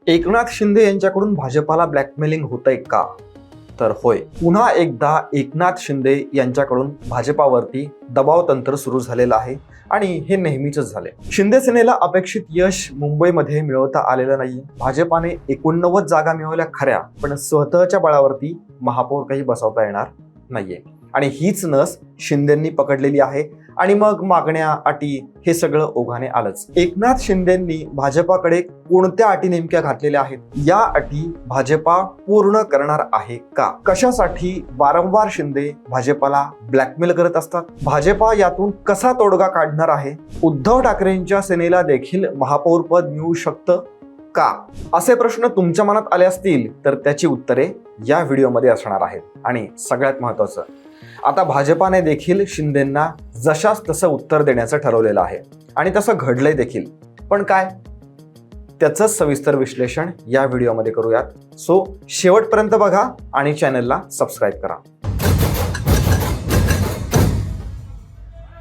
एकनाथ शिंदे यांच्याकडून भाजपाला ब्लॅकमेलिंग होतंय का? तर होय, पुन्हा एकदा एकनाथ शिंदे यांच्याकडून भाजपावरती दबाव तंत्र सुरू झालेलं आहे आणि हे नेहमीच झाले. शिंदे सेनेला अपेक्षित यश मुंबईमध्ये मिळवता आलेलं नाहीये. भाजपाने 89 जागा मिळवल्या खऱ्या, पण स्वतःच्या बळावरती महापौर काही बसवता येणार नाहीये आणि हीच नस शिंदेंनी पकडलेली आहे. आणि मग मागण्या, अटी हे सगळं ओघाने आलंच. एकनाथ शिंदेंनी भाजपाकडे कोणत्या अटी नेमक्या घातलेल्या आहेत? या अटी भाजपा पूर्ण करणार आहे का? कशासाठी वारंवार शिंदे भाजपाला ब्लॅकमेल करत असतात? भाजपा यातून कसा तोडगा काढणार आहे? उद्धव ठाकरेंच्या सेनेला देखील महापौर पद मिळू शकतं का? असे प्रश्न तुमच्या मनात आले असतील तर त्याची उत्तरे या व्हिडिओमध्ये असणार आहेत. आणि सगळ्यात महत्त्वाचं, आता भाजपाने देखील शिंदेंना जशास तसं उत्तर देण्याचं ठरवलेलं आहे आणि तसं घडलंय देखील. पण काय, त्याचं सविस्तर विश्लेषण या व्हिडिओमध्ये करूयात. सो शेवटपर्यंत बघा आणि चॅनलला सबस्क्राईब करा.